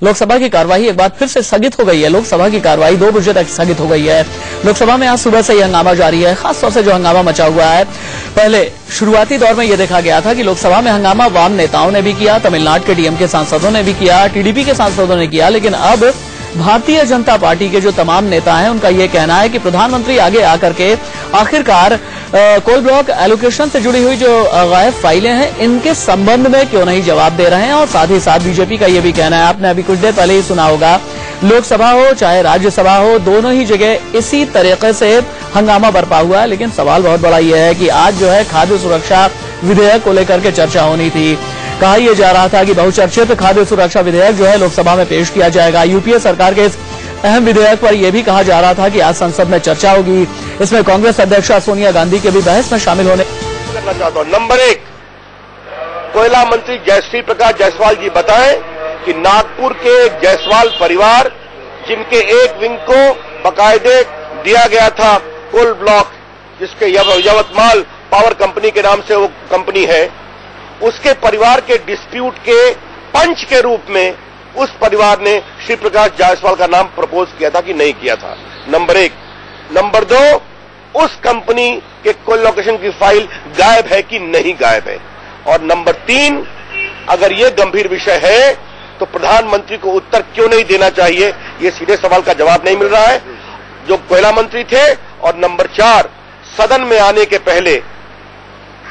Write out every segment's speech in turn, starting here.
लोकसभा की कार्यवाही एक बार फिर से स्थगित हो गई है। लोकसभा की कार्यवाही 2 बजे तक स्थगित हो गई है। लोकसभा में आज सुबह से यह हंगामा जारी है। खासतौर से जो हंगामा मचा हुआ है, पहले शुरुआती दौर में यह देखा गया था कि लोकसभा में हंगामा वाम नेताओं ने भी किया, तमिलनाडु के डीएम के सांसदों ने भी किया, टीडीपी के सांसदों ने किया, लेकिन अब भारतीय जनता पार्टी के जो तमाम नेता हैं उनका यह कहना है कि प्रधानमंत्री आगे आकर के आखिरकार कोल ब्लॉक एलोकेशन से जुड़ी हुई जो गायब फाइलें हैं इनके संबंध में क्यों नहीं जवाब दे रहे हैं। और साथ ही साथ बीजेपी का यह भी कहना है, आपने अभी कुछ देर पहले ही सुना होगा, लोकसभा हो चाहे राज्यसभा हो, दोनों ही जगह इसी तरीके से हंगामा बरपा हुआ है। लेकिन सवाल बहुत बड़ा यह है कि आज जो है खाद्य सुरक्षा विधेयक को लेकर के चर्चा होनी थी। कहा यह जा रहा था कि बहुचर्चित खाद्य सुरक्षा विधेयक जो है लोकसभा में पेश किया जाएगा। यूपीए सरकार के इस अहम विधेयक पर यह भी कहा जा रहा था कि आज संसद में चर्चा होगी। इसमें कांग्रेस अध्यक्षा सोनिया गांधी के भी बहस में शामिल होने करना चाहता हूं। नंबर 1, कोयला मंत्री जयश्री प्रकाश जायसवाल जी बताएं कि नागपुर के जायसवाल परिवार, जिनके एक विंग को बाकायदे दिया गया था कोल ब्लॉक, जिसके यवतमाल पावर कंपनी के नाम से वो कंपनी है, उसके परिवार के डिस्प्यूट के पंच के रूप में उस परिवार ने श्री प्रकाश जायसवाल का नाम प्रपोज किया था कि नहीं किया था। नंबर 1। नंबर 2, उस कंपनी के कोल लोकेशन की फाइल गायब है कि नहीं गायब है। और नंबर 3, अगर यह गंभीर विषय है तो प्रधानमंत्री को उत्तर क्यों नहीं देना चाहिए, ये सीधे सवाल का जवाब नहीं मिल रहा है जो कोयला मंत्री थे। और नंबर 4, सदन में आने के पहले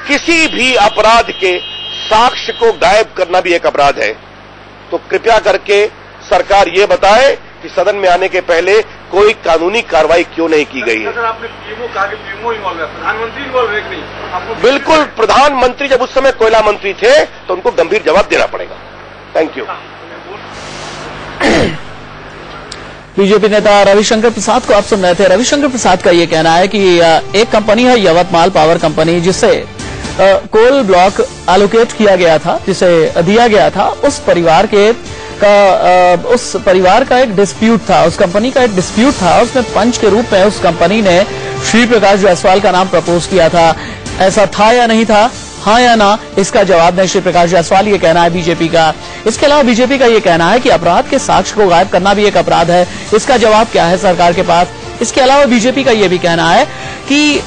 किसी भी अपराध के साक्ष्य को गायब करना भी एक अपराध है। तो कृपया करके सरकार ये बताए कि सदन में आने के पहले कोई कानूनी कार्रवाई क्यों नहीं की गई है। सर, आपने पीएमओ कहा कि पीएमओ इन्वॉल्व है, प्रधानमंत्री इन्वॉल्व है कि नहीं? आपको बिल्कुल, प्रधानमंत्री जब उस समय कोयला मंत्री थे तो उनको गंभीर जवाब देना पड़ेगा। Thank you. बीजेपी नेता रविशंकर प्रसाद को आप सुन रहे थे। रविशंकर प्रसाद का यह कहना है कि एक कंपनी है यवतमाल पावर कंपनी, जिसे कोल ब्लॉक एलोकेट किया गया था, जिसे दिया गया था, उस परिवार का एक डिस्प्यूट था, उस कंपनी का एक डिस्प्यूट था। उसमें पंच के रूप में उस कंपनी ने श्री प्रकाश जायसवाल का नाम प्रपोज किया था। ऐसा था या नहीं था, हाँ या ना, इसका जवाब दें श्री प्रकाश जायसवाल, ये कहना है बीजेपी का। इसके अलावा बीजेपी का ये कहना है कि अपराध के साक्ष्य को गायब करना भी एक अपराध है। इसका जवाब क्या है सरकार के पास? इसके अलावा बीजेपी का ये भी कहना है कि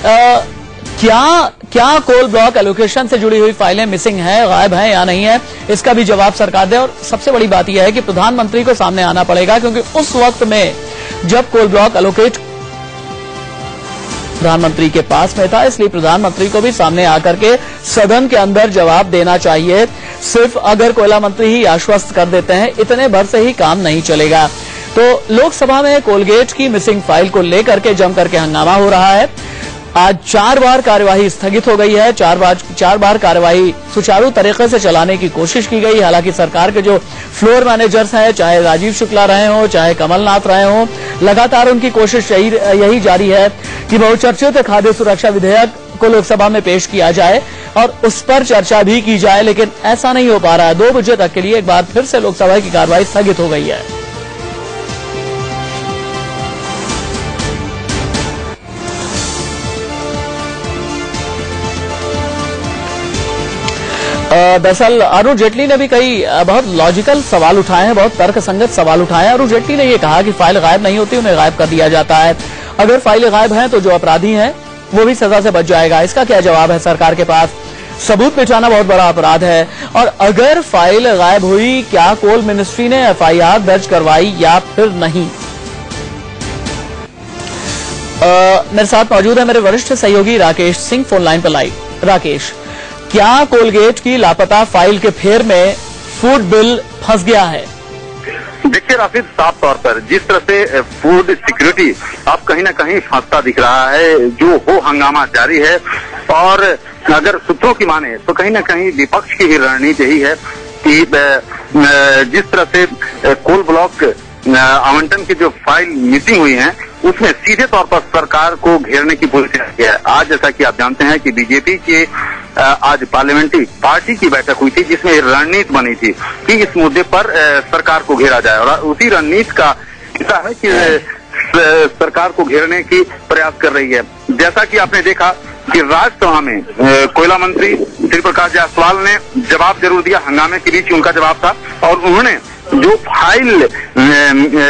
क्या कोल ब्लॉक एलोकेशन से जुड़ी हुई फाइलें मिसिंग है, गायब है या नहीं है, इसका भी जवाब सरकार दे। और सबसे बड़ी बात यह है कि प्रधानमंत्री को सामने आना पड़ेगा, क्योंकि उस वक्त में जब कोल ब्लॉक एलोकेट प्रधानमंत्री के पास में था, इसलिए प्रधानमंत्री को भी सामने आकर के सदन के अंदर जवाब देना चाहिए। सिर्फ अगर कोयला मंत्री ही आश्वस्त कर देते हैं, इतने भर से ही काम नहीं चलेगा। तो लोकसभा में कोलगेट की मिसिंग फाइल को लेकर के जम करके हंगामा हो रहा है। आज 4 बार कार्यवाही स्थगित हो गई है। 4 बार कार्यवाही सुचारू तरीके से चलाने की कोशिश की गई। हालांकि सरकार के जो फ्लोर मैनेजर्स हैं, चाहे राजीव शुक्ला रहे हों, चाहे कमलनाथ रहे हों, लगातार उनकी कोशिश यही जारी है कि बहुचर्चित खाद्य सुरक्षा विधेयक को लोकसभा में पेश किया जाए और उस पर चर्चा भी की जाए, लेकिन ऐसा नहीं हो पा रहा है। 2 बजे तक के लिए एक बार फिर से लोकसभा की कार्यवाही स्थगित हो गई है। दरअसल अरुण जेटली ने भी कई बहुत लॉजिकल सवाल उठाए हैं, बहुत तर्कसंगत सवाल उठाए हैं। अरुण जेटली ने यह कहा कि फाइल गायब नहीं होती, उन्हें गायब कर दिया जाता है। अगर फाइलें गायब हैं तो जो अपराधी हैं वो भी सजा से बच जाएगा। इसका क्या जवाब है सरकार के पास? सबूत मिटाना बहुत बड़ा अपराध है। और अगर फाइल गायब हुई, क्या कोल मिनिस्ट्री ने एफआईआर दर्ज करवाई या फिर नहीं? मेरे साथ मौजूद है मेरे वरिष्ठ सहयोगी राकेश सिंह फोन लाइन पर लाइव। राकेश, क्या कोलगेट की लापता फाइल के फेर में फूड बिल फंस गया है? देखिए राशिद, साफ तौर पर जिस तरह से फूड सिक्योरिटी अब कहीं ना कहीं फंसता दिख रहा है, जो हो हंगामा जारी है। और अगर सूत्रों की माने तो कहीं ना कहीं विपक्ष की ही रणनीति यही है कि जिस तरह से कोल ब्लॉक आवंटन की जो फाइल मिसिंग हुई है, उसमें सीधे तौर पर सरकार को घेरने की कोशिश की है। आज जैसा कि आप जानते हैं कि बीजेपी के आज पार्लियामेंट्री पार्टी की बैठक हुई थी, जिसमें रणनीति बनी थी कि इस मुद्दे पर सरकार को घेरा जाए। और उसी रणनीति का हिस्सा है कि सरकार को घेरने की प्रयास कर रही है। जैसा कि आपने देखा कि राज्यसभा में कोयला मंत्री श्री प्रकाश जायसवाल ने जवाब जरूर दिया, हंगामे के बीच उनका जवाब था, और उन्होंने जो फाइल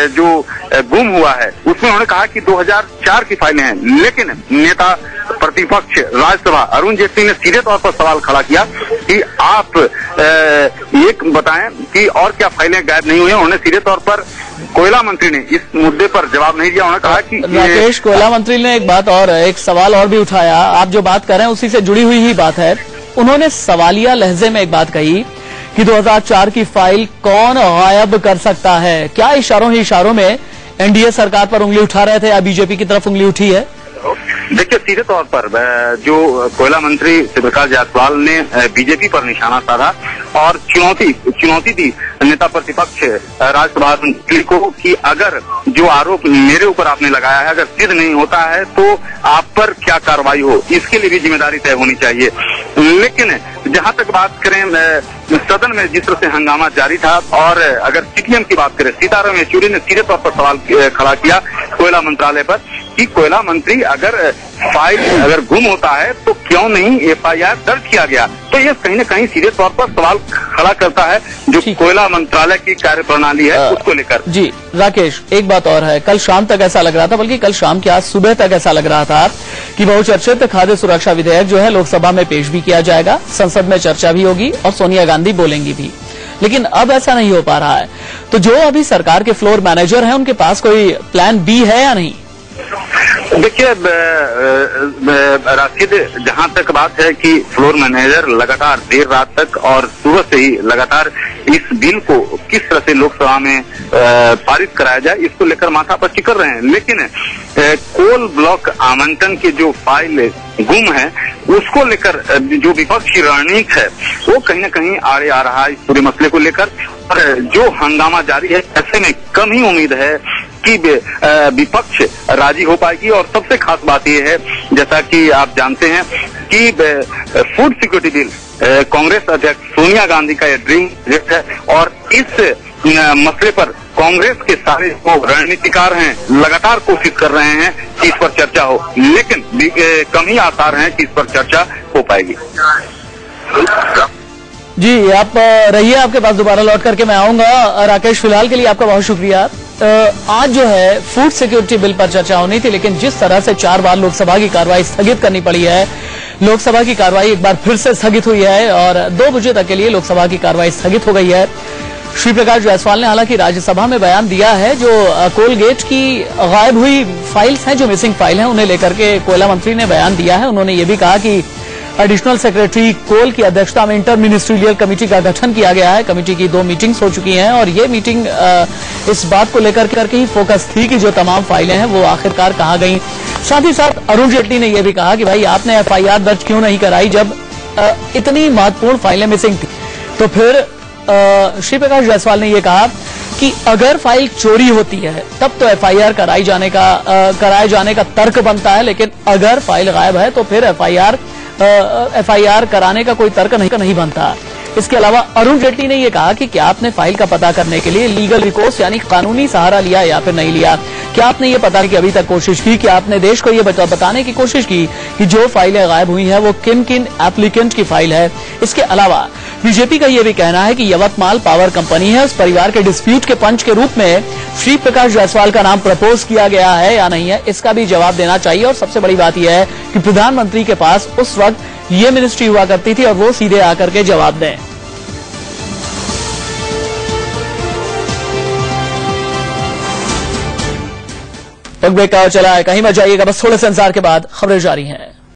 जो गुम हुआ है उसमें उन्होंने कहा कि 2004 की फाइलें हैं, लेकिन नेता प्रतिपक्ष राज्यसभा अरुण जेटली ने सीधे तौर पर सवाल खड़ा किया कि आप ये बताएं कि और क्या फाइलें गायब नहीं हुई हैं। उन्होंने सीधे तौर पर कोयला मंत्री ने इस मुद्दे पर जवाब नहीं दिया। उन्होंने कहा कि राकेश, कोयला मंत्री ने एक बात और एक सवाल और भी उठाया, आप जो बात कर रहे हैं उसी से जुड़ी हुई ही बात है। उन्होंने सवालिया लहजे में एक बात कही कि 2004 की फाइल कौन गायब कर सकता है। क्या इशारों ही इशारों में एनडीए सरकार पर उंगली उठा रहे थे या बीजेपी की तरफ उंगली उठी है? देखिए, सीधे तौर पर जो कोयला मंत्री शिवप्रकाश जायसवाल ने बीजेपी पर निशाना साधा और चुनौती दी नेता प्रतिपक्ष राज्यसभा मंत्री को कि अगर जो आरोप मेरे ऊपर आपने लगाया है अगर सिद्ध नहीं होता है तो आप पर क्या कार्रवाई हो, इसके लिए भी जिम्मेदारी तय होनी चाहिए। लेकिन जहां तक बात करें सदन में जिस तरह से हंगामा जारी था और अगर सीपीएम की बात करें, सीताराम येचुरी ने सीधे तौर पर सवाल खड़ा किया कोयला मंत्रालय पर कि कोयला मंत्री अगर फाइल अगर गुम होता है तो क्यों नहीं एफआईआर दर्ज किया गया। तो ये कहीं न कहीं सीधे तौर पर सवाल खड़ा करता है जो कोयला मंत्रालय की कार्यप्रणाली है उसको लेकर। जी राकेश, एक बात और है, कल शाम तक ऐसा लग रहा था, बल्कि कल शाम के आज सुबह तक ऐसा लग रहा था कि बहुचर्चित खाद्य सुरक्षा विधेयक जो है लोकसभा में पेश भी किया जाएगा, संसद में चर्चा भी होगी और सोनिया गांधी बोलेंगी भी। लेकिन अब ऐसा नहीं हो पा रहा है। तो जो अभी सरकार के फ्लोर मैनेजर हैं उनके पास कोई प्लान बी है या नहीं? देखिए राशिद, जहां तक बात है कि फ्लोर मैनेजर लगातार देर रात तक और सुबह से ही लगातार इस बिल को किस तरह से लोकसभा में पारित कराया जाए इसको लेकर माथा पच्ची कर रहे हैं। लेकिन कोल ब्लॉक आवंटन की जो फाइल गुम है उसको लेकर जो विपक्ष की रणनीति है वो कहीं न कहीं आड़े आ रहा है इस पूरे मसले को लेकर। और जो हंगामा जारी है ऐसे में कम ही उम्मीद है कि विपक्ष राजी हो पाएगी। और सबसे खास बात यह है, जैसा कि आप जानते हैं कि फूड सिक्योरिटी बिल कांग्रेस अध्यक्ष सोनिया गांधी का यह ड्रीम प्रोजेक्ट है और इस मसले पर कांग्रेस के सारे जो रणनीतिकार हैं लगातार कोशिश कर रहे हैं कि इस पर चर्चा हो, लेकिन कम ही आसार हैं कि इस पर चर्चा हो पाएगी। जी आप रहिए, आपके पास दोबारा लौट करके मैं आऊंगा। राकेश, फिलहाल के लिए आपका बहुत शुक्रिया। आज जो है फूड सिक्योरिटी बिल पर चर्चा होनी थी, लेकिन जिस तरह से 4 बार लोकसभा की कार्रवाई स्थगित करनी पड़ी है, लोकसभा की कार्रवाई एक बार फिर से स्थगित हुई है और 2 बजे तक के लिए लोकसभा की कार्रवाई स्थगित हो गई है। श्री प्रकाश जायसवाल ने हालांकि राज्यसभा में बयान दिया है, जो कोलगेट की गायब हुई फाइल्स हैं, जो मिसिंग फाइल हैं, उन्हें लेकर के कोयला मंत्री ने बयान दिया है। उन्होंने ये भी कहा कि एडिशनल सेक्रेटरी कोल की अध्यक्षता में इंटर मिनिस्ट्रियल कमेटी का गठन किया गया है। कमेटी की 2 मीटिंग्स हो चुकी हैं और ये मीटिंग इस बात को लेकर के ही फोकस थी कि जो तमाम फाइलें हैं वो आखिरकार कहाँ गई। साथ ही साथ अरुण जेटली ने यह भी कहा कि भाई आपने एफआईआर दर्ज क्यों नहीं कराई जब इतनी महत्वपूर्ण फाइलें मिसिंग थी। तो फिर श्री प्रकाश जायसवाल ने यह कहा कि अगर फाइल चोरी होती है तब तो एफआईआर कराए जाने का तर्क बनता है, लेकिन अगर फाइल गायब है तो फिर एफआईआर कराने का कोई तर्क नहीं बनता। इसके अलावा अरुण जेटली ने यह कहा कि क्या आपने फाइल का पता करने के लिए लीगल रिकोर्स यानी कानूनी सहारा लिया या फिर नहीं लिया? क्या आपने ये पता की अभी तक कोशिश की कि आपने देश को ये बताने की कोशिश की कि जो फाइलें गायब हुई हैं वो किन किन एप्लीकेंट की फाइल है? इसके अलावा बीजेपी का यह भी कहना है कि यवतमाल पावर कंपनी है, उस परिवार के डिस्प्यूट के पंच के रूप में श्री प्रकाश जायसवाल का नाम प्रपोज किया गया है या नहीं है, इसका भी जवाब देना चाहिए। और सबसे बड़ी बात यह है कि प्रधानमंत्री के पास उस वक्त ये मिनिस्ट्री हुआ करती थी और वो सीधे आकर के जवाब दें। ब्रेक का चला है, कहीं मत जाइएगा, बस थोड़े से इंतजार के बाद खबरें जारी हैं।